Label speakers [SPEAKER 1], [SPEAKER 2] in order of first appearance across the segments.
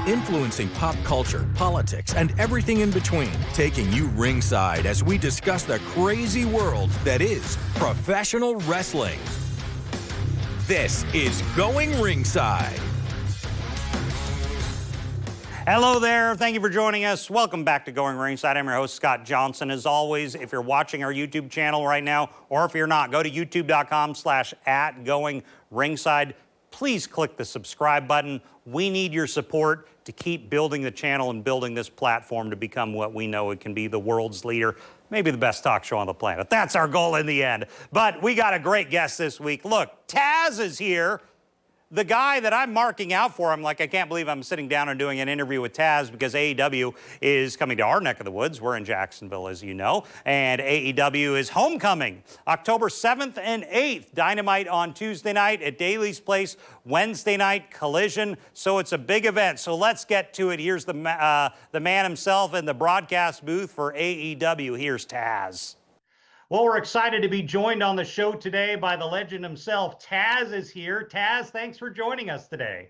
[SPEAKER 1] influencing pop culture, politics, and everything in between, taking you ringside as we discuss the crazy world that is professional wrestling. This is Going Ringside.
[SPEAKER 2] Hello there. Thank you for joining us. Welcome back to Going Ringside. I'm your host, Scott Johnson. As always, if you're watching our YouTube channel right now, or if you're not, go to youtube.com/@goingringside. Please click the subscribe button. We need your support to keep building the channel and building this platform to become what we know it can be, the world's leader, maybe the best talk show on the planet. That's our goal in the end. But we got a great guest this week. Look, Taz is here. The guy that I'm marking out for, I'm like, I can't believe I'm sitting down and doing an interview with Taz because AEW is coming to our neck of the woods. We're in Jacksonville, as you know, and AEW is Homecoming, October 7th and 8th. Dynamite on Tuesday night at Daly's Place, Wednesday night Collision. So it's a big event. So let's get to it. Here's the man himself in the broadcast booth for AEW. Here's Taz. Well, we're excited to be joined on the show today by the legend himself. Taz is here. Taz, thanks for joining us today.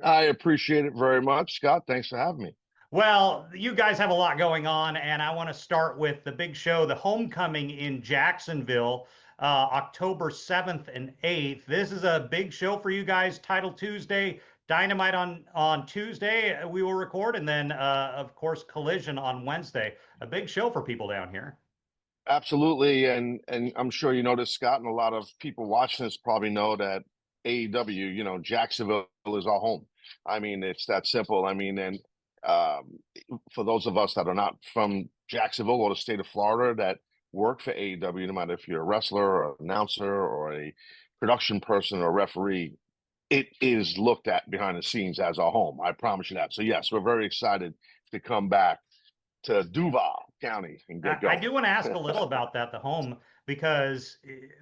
[SPEAKER 3] I appreciate it very much, Scott. Thanks for having me.
[SPEAKER 2] Well, you guys have a lot going on, and I want to start with the big show, the Homecoming in Jacksonville, October 7th and 8th. This is a big show for you guys. Title Tuesday, Dynamite on Tuesday, we will record, and then, of course, Collision on Wednesday. A big show for people down here.
[SPEAKER 3] Absolutely, and I'm sure you noticed, Scott, and a lot of people watching this probably know that AEW, Jacksonville is our home. I mean, it's that simple. I mean, and for those of us that are not from Jacksonville or the state of Florida that work for AEW, no matter if you're a wrestler or an announcer or a production person or a referee, it is looked at behind the scenes as our home. I promise you that. So yes, we're very excited to come back to Duval County and get going.
[SPEAKER 2] I do want to ask a little about that, the home, because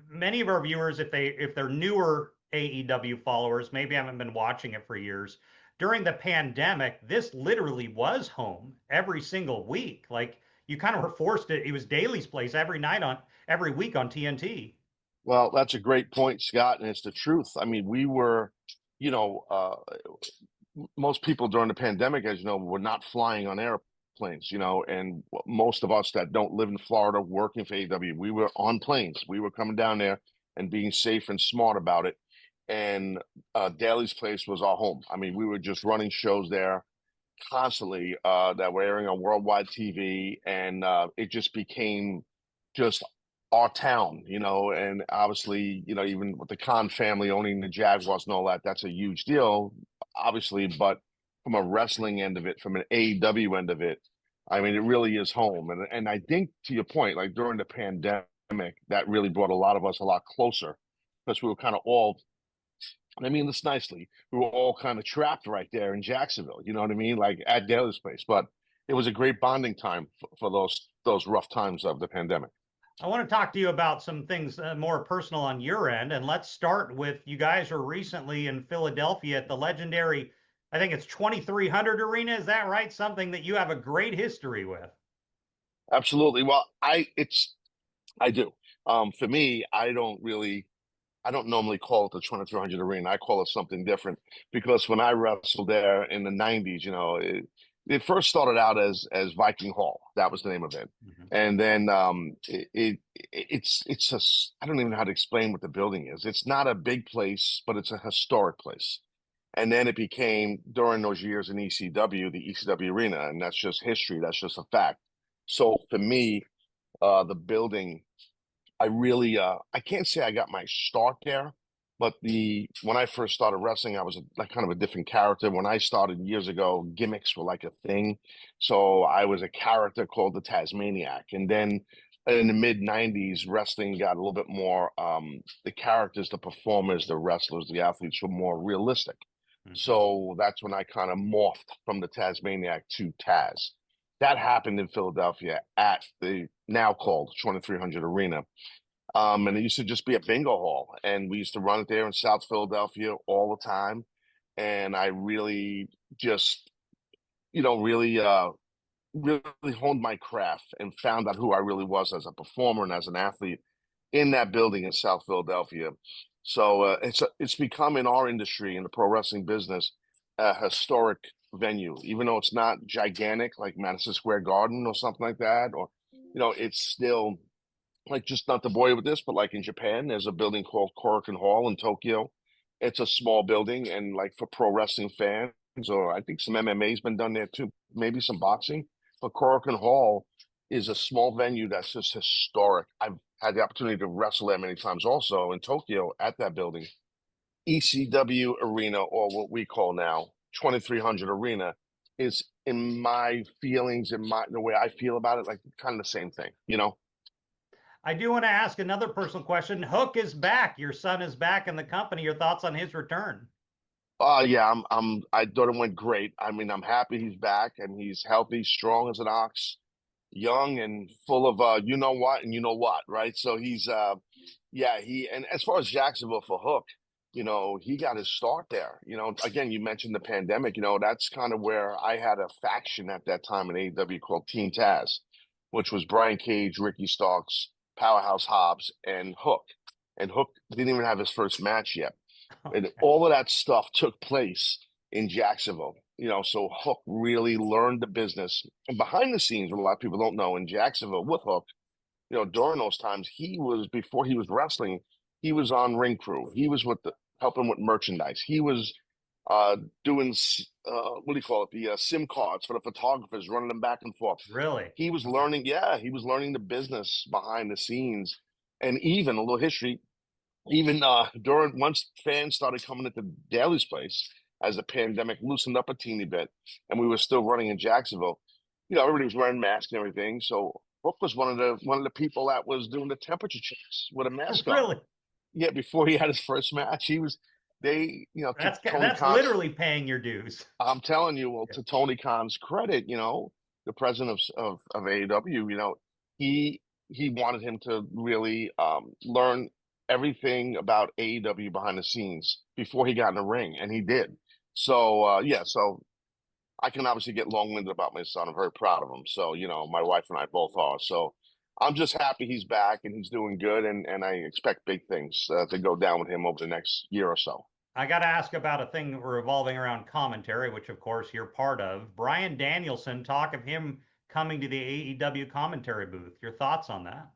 [SPEAKER 2] many of our viewers, if they're newer AEW followers, maybe haven't been watching it for years. During the pandemic, this literally was home every single week. Like, you kind of were forced to, it was Daly's Place every week on TNT.
[SPEAKER 3] Well, that's a great point, Scott, and it's the truth. I mean, we were, most people during the pandemic, as you know, were not flying on airplanes, and most of us that don't live in Florida working for AEW, we were on planes. We were coming down there and being safe and smart about it. And Daly's Place was our home. I mean, we were just running shows there constantly that were airing on worldwide TV, and it just became just our town, and obviously, even with the Khan family owning the Jaguars and all that, that's a huge deal, obviously, but from a wrestling end of it, from an AEW end of it, I mean, it really is home. And I think, to your point, like during the pandemic, that really brought a lot of us a lot closer because we were kind of all, I mean this nicely, we were all kind of trapped right there in Jacksonville, you know what I mean? Like at Daly's Place. But it was a great bonding time for those rough times of the pandemic.
[SPEAKER 2] I want to talk to you about some things more personal on your end. And let's start with, you guys were recently in Philadelphia at the legendary, I think it's 2300 Arena. Is that right? Something that you have a great history with.
[SPEAKER 3] Absolutely. Well, I do. For me, I don't normally call it the 2300 Arena. I call it something different because when I wrestled there in the 90s, it first started out as Viking Hall. That was the name of it. Mm-hmm. And then it's I don't even know how to explain what the building is. It's not a big place, but it's a historic place. And then it became, during those years in ECW, the ECW Arena, and that's just history. That's just a fact. So for me, the building, I really, I can't say I got my start there, but when I first started wrestling, I was like kind of a different character. When I started years ago, gimmicks were like a thing. So I was a character called the Tasmaniac. And then in the mid-90s, wrestling got a little bit more, the characters, the performers, the wrestlers, the athletes were more realistic. Mm-hmm. So that's when I kind of morphed from the Tasmaniac to Taz. That happened in Philadelphia at the now called 2300 Arena. And it used to just be a bingo hall. And we used to run it there in South Philadelphia all the time. And I really just, really honed my craft and found out who I really was as a performer and as an athlete in that building in South Philadelphia. So it's become, in our industry, in the pro wrestling business, a historic venue, even though it's not gigantic like Madison Square Garden or something like that, or it's still like, just not to bore you with this, but like in Japan, there's a building called Korakuen Hall in Tokyo. It's a small building, and like for pro wrestling fans, or I think some MMA's been done there too, maybe some boxing. But Korakuen Hall is a small venue that's just historic. I've had the opportunity to wrestle there many times also in Tokyo at that building. ECW Arena, or what we call now 2300 Arena, is, in my feelings, the way I feel about it, like kind of the same thing,
[SPEAKER 2] I do want to ask another personal question. Hook is back. Your son is back in the company. Your thoughts on his return?
[SPEAKER 3] Yeah, I thought it went great. I mean, I'm happy he's back and he's healthy, strong as an ox, young and full of you know what and you know what, right? So he's yeah, and as far as Jacksonville for Hook, he got his start there. Again, you mentioned the pandemic, that's kind of where I had a faction at that time in AEW called Team Taz, which was Brian Cage, Ricky Starks, Powerhouse Hobbs, and Hook. And Hook didn't even have his first match yet. And
[SPEAKER 2] Okay.
[SPEAKER 3] all of that stuff took place in Jacksonville. So Hook really learned the business. And behind the scenes, what a lot of people don't know, in Jacksonville with Hook, during those times, before he was wrestling, he was on ring crew. He was helping with merchandise. He was doing what do you call it? The SIM cards for the photographers, running them back and forth.
[SPEAKER 2] Really?
[SPEAKER 3] He was
[SPEAKER 2] Okay.
[SPEAKER 3] learning, yeah, he was learning the business behind the scenes. And even a little history, even during once fans started coming into Daly's place as the pandemic loosened up a teeny bit, and we were still running in Jacksonville, everybody was wearing masks and everything. So Hook was one of the people that was doing the temperature checks with a mask on.
[SPEAKER 2] Really?
[SPEAKER 3] Yeah, before he had his first match, he was. They, to Tony
[SPEAKER 2] That's
[SPEAKER 3] Khan's,
[SPEAKER 2] literally paying your dues.
[SPEAKER 3] I'm telling you, well,
[SPEAKER 2] Yeah.
[SPEAKER 3] to Tony Khan's credit, the president of AEW, he wanted him to really learn everything about AEW behind the scenes before he got in the ring, and he did. So yeah, so I can obviously get long-winded about my son. I'm very proud of him. So, my wife and I both are. So I'm just happy he's back and he's doing good, and I expect big things to go down with him over the next year or so.
[SPEAKER 2] I got to ask about a thing revolving around commentary, which of course you're part of. Brian Danielson, talk of him coming to the AEW commentary booth. Your thoughts on that?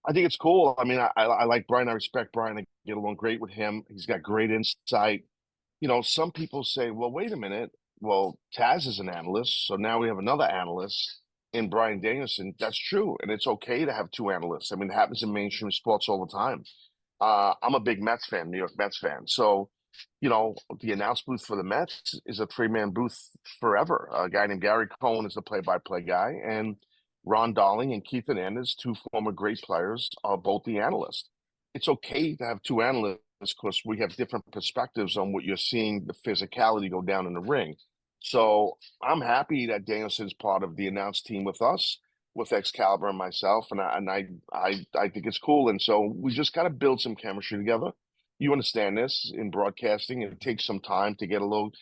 [SPEAKER 3] I think it's cool. I mean, I like Brian. I respect Brian. I get along great with him. He's got great insight. Some people say, well, wait a minute. Well, Taz is an analyst, so now we have another analyst in Brian Danielson. That's true, and it's okay to have two analysts. I mean, it happens in mainstream sports all the time. I'm a big Mets fan, New York Mets fan. So, the announce booth for the Mets is a three-man booth forever. A guy named Gary Cohen is the play-by-play guy, and Ron Darling and Keith Hernandez, two former great players, are both the analysts. It's okay to have two analysts because we have different perspectives on what you're seeing, the physicality go down in the ring. So I'm happy that Danielson's part of the announce team with us, with Excalibur and myself, and I think it's cool. And so we just got to build some chemistry together. You understand this in broadcasting, it takes some time to get a little,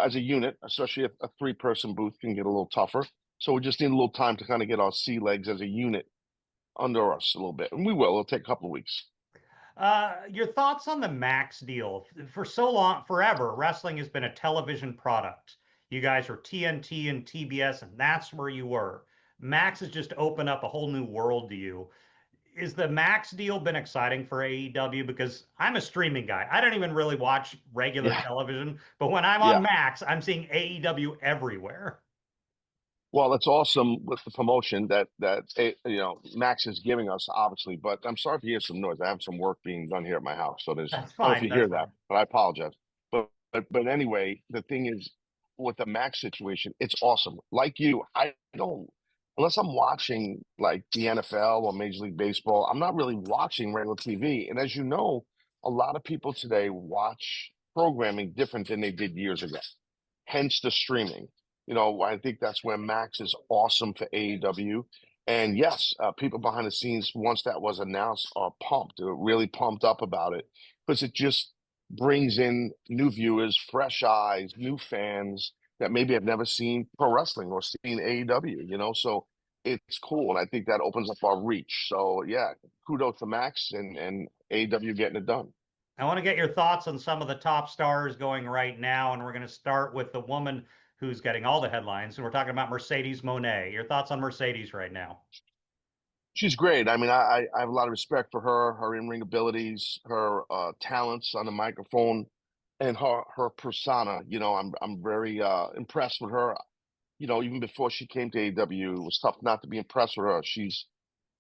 [SPEAKER 3] as a unit, especially a three-person booth can get a little tougher. So we just need a little time to kind of get our sea legs as a unit under us a little bit, and we will. It'll take a couple of weeks.
[SPEAKER 2] Your thoughts on the Max deal? For so long, forever, wrestling has been a television product. You guys are TNT and TBS, and that's where you were. Max has just opened up a whole new world to you. Is the Max deal been exciting for AEW? Because I'm a streaming guy. I don't even really watch regular
[SPEAKER 3] Yeah,
[SPEAKER 2] television, but when I'm on
[SPEAKER 3] yeah.
[SPEAKER 2] Max, I'm seeing AEW everywhere.
[SPEAKER 3] Well, it's awesome with the promotion that Max is giving us, obviously. But I'm sorry if you hear some noise. I have some work being done here at my house, so there's.
[SPEAKER 2] That's
[SPEAKER 3] I don't know if
[SPEAKER 2] fine.
[SPEAKER 3] you
[SPEAKER 2] That's
[SPEAKER 3] hear that,
[SPEAKER 2] fine.
[SPEAKER 3] but I apologize. But anyway, the thing is, with the Max situation, it's awesome. Like you, I don't unless I'm watching like the NFL or Major League Baseball. I'm not really watching regular TV. And as you know, a lot of people today watch programming different than they did years ago. Hence the streaming. I think that's where Max is awesome for AEW. And yes, people behind the scenes, once that was announced, are pumped. They're really pumped up about it because it just brings in new viewers, fresh eyes, new fans that maybe have never seen pro wrestling or seen AEW, so it's cool. And I think that opens up our reach. So yeah, kudos to Max and AEW getting it done.
[SPEAKER 2] I want to get your thoughts on some of the top stars going right now, and we're going to start with the woman who's getting all the headlines, and we're talking about Mercedes Moné. Your thoughts on Mercedes right now?
[SPEAKER 3] She's great. I mean, I have a lot of respect for her in-ring abilities, her talents on the microphone, and her persona. You know, I'm very impressed with her. You know, even before she came to AEW, it was tough not to be impressed with her. She's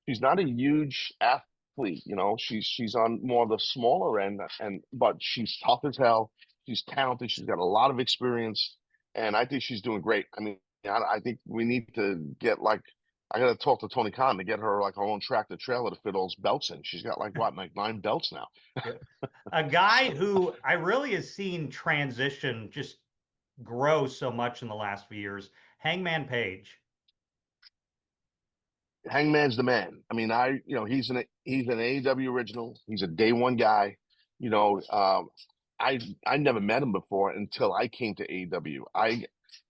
[SPEAKER 3] not a huge athlete, you know. She's on more of the smaller end, and but she's tough as hell. She's talented. She's got a lot of experience, and I think she's doing great. I mean, I think we need to get like I got to talk to Tony Khan to get her like her own tractor trailer to fit all those belts in. She's got like what, like 9 belts now.
[SPEAKER 2] Yeah. A guy who I really has seen transition just grow so much in the last few years, Hangman Page.
[SPEAKER 3] Hangman's the man. I mean, he's an AEW original. He's a day one guy. You know, I never met him before until I came to AEW.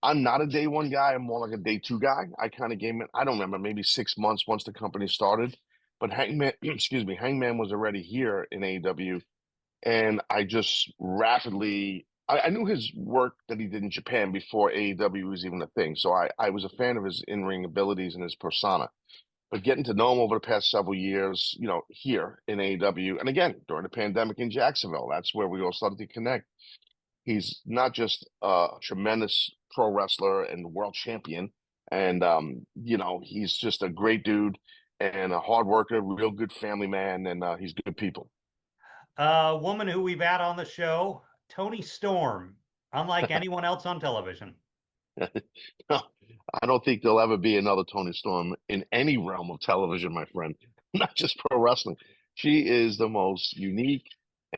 [SPEAKER 3] I'm not a day one guy. I'm more like a day two guy. I kind of came in. I don't remember, maybe 6 months once the company started. But Hangman, excuse me, Hangman was already here in AEW, and I just rapidly. I knew his work that he did in Japan before AEW was even a thing. So I was a fan of his in-ring abilities and his persona. But getting to know him over the past several years, you know, here in AEW, and again during the pandemic in Jacksonville, that's where we all started to connect. He's not just a tremendous pro wrestler and world champion, and you know, he's just a great dude and a hard worker, real good family man, and he's good people.
[SPEAKER 2] A woman who we've had on the show, Tony Storm, unlike anyone else on television.
[SPEAKER 3] I don't think there'll ever be another Tony Storm in any realm of television, my friend. Not just pro wrestling. She is the most unique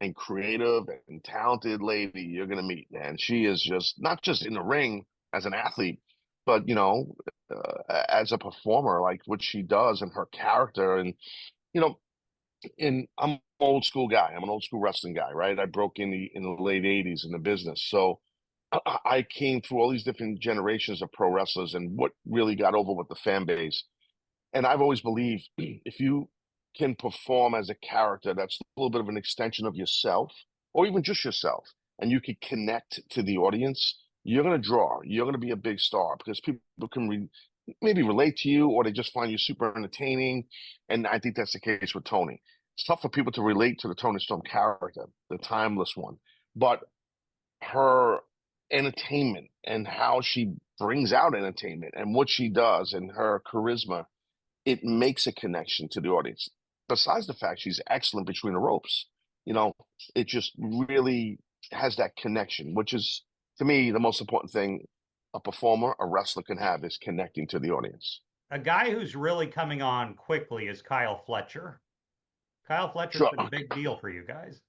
[SPEAKER 3] and creative and talented lady you're gonna meet, man. She is just not just in the ring as an athlete, but you know, as a performer, like what she does and her character, and you know, and I'm an old school guy. I'm an old school wrestling guy, right? I broke in the late '80s in the business, so I came through all these different generations of pro wrestlers and what really got over with the fan base. And I've always believed if you can perform as a character that's a little bit of an extension of yourself, or even just yourself, and you can connect to the audience, you're going to draw. You're going to be a big star because people can maybe relate to you, or they just find you super entertaining. And I think that's the case with Tony. It's tough for people to relate to the Tony Storm character, the timeless one. But her entertainment and how she brings out entertainment and what she does and her charisma, it makes a connection to the audience. Besides the fact she's excellent between the ropes, you know, it just really has that connection, which is to me the most important thing a performer, a wrestler can have is connecting to the audience.
[SPEAKER 2] A guy who's really coming on quickly is Kyle Fletcher. Kyle Fletcher's
[SPEAKER 3] Sure.
[SPEAKER 2] been a big deal for you guys.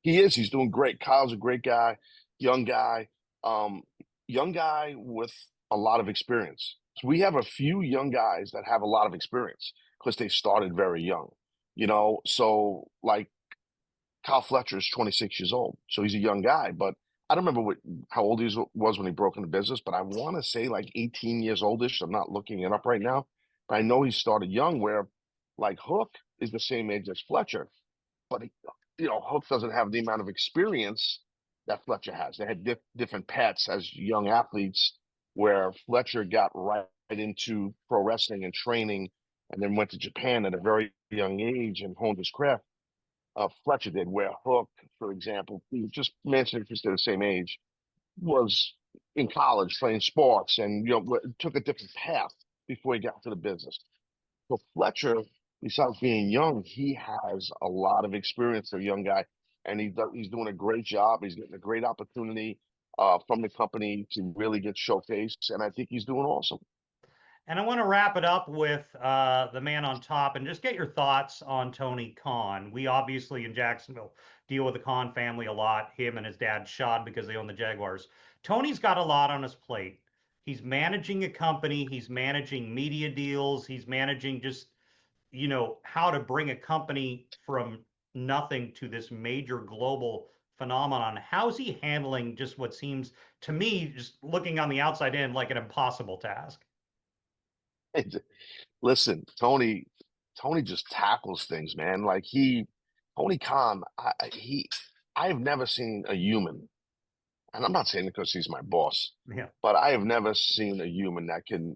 [SPEAKER 3] He is. He's doing great. Kyle's a great guy, young guy, um, young guy with a lot of experience. So we have a few young guys that have a lot of experience because they started very young, you know. So like Kyle Fletcher is 26 years old, so he's a young guy. But I don't remember how old he was when he broke into business, but I want to say like 18 years oldish. I'm not looking it up right now, but I know he started young. Where like Hook is the same age as Fletcher, but you know, Hook doesn't have the amount of experience that Fletcher has. They had different paths as young athletes, where Fletcher got right into pro wrestling and training, and then went to Japan at a very young age and honed his craft. Fletcher did, where Hook, for example, he just mentioned because they're the same age, was in college playing sports and you know took a different path before he got to the business. So Fletcher, besides being young, he has a lot of experience for a young guy, and he's doing a great job. He's getting a great opportunity from the company to really get showcased, and I think he's doing awesome.
[SPEAKER 2] And I want to wrap it up with the man on top and just get your thoughts on Tony Khan. We obviously in Jacksonville deal with the Khan family a lot, him and his dad Shad because they own the Jaguars. Tony's got a lot on his plate. He's managing a company, he's managing media deals, he's managing just, how to bring a company from nothing to this major global phenomenon. How's he handling just what seems to me, just looking on the outside in, like an impossible task?
[SPEAKER 3] Listen, Tony just tackles things, man. Like Tony Khan, I've never seen a human, and I'm not saying it because he's my boss, but I have never seen a human that can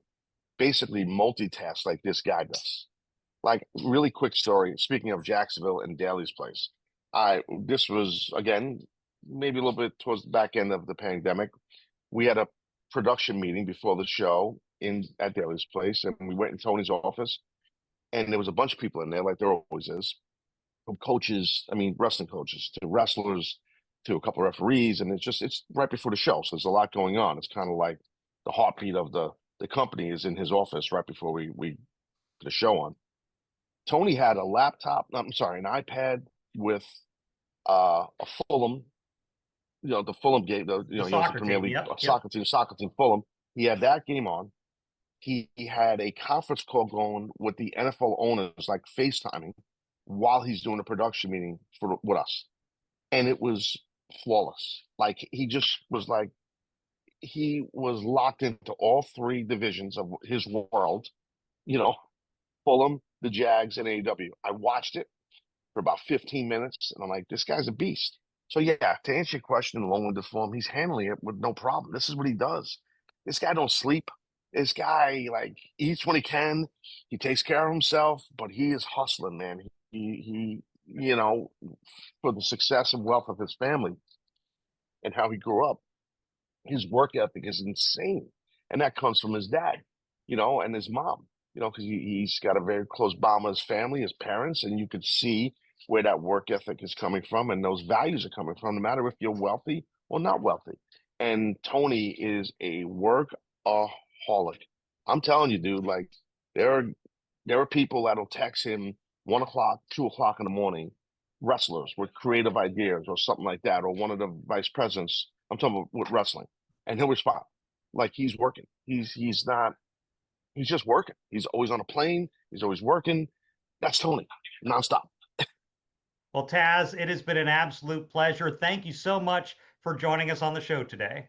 [SPEAKER 3] basically multitask like this guy does. Like, really quick story. Speaking of Jacksonville and Daly's place, this was again maybe a little bit towards the back end of the pandemic. We had a production meeting before the show at Daly's place, and we went in Tony's office, and there was a bunch of people in there, like there always is, from coaches, I mean wrestling coaches, to wrestlers, to a couple of referees, and it's right before the show, so there's a lot going on. It's kind of like the heartbeat of the company is in his office right before we put the show on. Tony had an iPad with a Fulham, the Fulham game, he was a Premier League soccer team, Fulham. He had that game on. He had a conference call going with the NFL owners, like FaceTiming, while he's doing a production meeting with us. And it was flawless. Like, he was locked into all three divisions of his world, Fulham, the Jags, and AEW. I watched it for about 15 minutes, and I'm like, this guy's a beast. So, yeah, to answer your question in long-winded form, he's handling it with no problem. This is what he does. This guy don't sleep. This guy, eats when he can. He takes care of himself, but he is hustling, man. He for the success and wealth of his family and how he grew up, his work ethic is insane. And that comes from his dad, and his mom, because he's got a very close bond with his family, his parents, and you could see where that work ethic is coming from and those values are coming from, no matter if you're wealthy or not wealthy. And Tony is a workaholic. I'm telling you, dude, there are people that'll text him 1 o'clock, 2 o'clock in the morning, wrestlers with creative ideas or something like that, or one of the vice presidents, I'm talking about with wrestling, and he'll respond like he's working. He's just working. He's always on a plane. He's always working. That's Tony, nonstop.
[SPEAKER 2] Well, Taz, it has been an absolute pleasure. Thank you so much for joining us on the show today.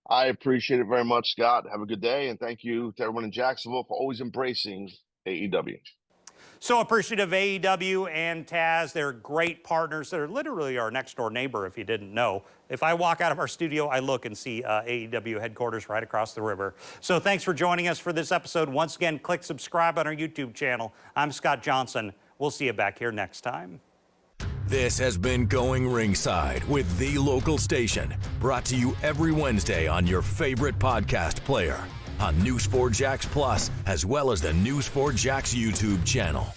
[SPEAKER 3] I appreciate it very much, Scott. Have a good day, and thank you to everyone in Jacksonville for always embracing AEW.
[SPEAKER 2] So appreciative of AEW and Taz. They're great partners. They're literally our next-door neighbor, if you didn't know. If I walk out of our studio, I look and see AEW headquarters right across the river. So thanks for joining us for this episode. Once again, click subscribe on our YouTube channel. I'm Scott Johnson. We'll see you back here next time.
[SPEAKER 1] This has been Going Ringside with the local station, brought to you every Wednesday on your favorite podcast player, on News4JAX Plus, as well as the News4JAX YouTube channel.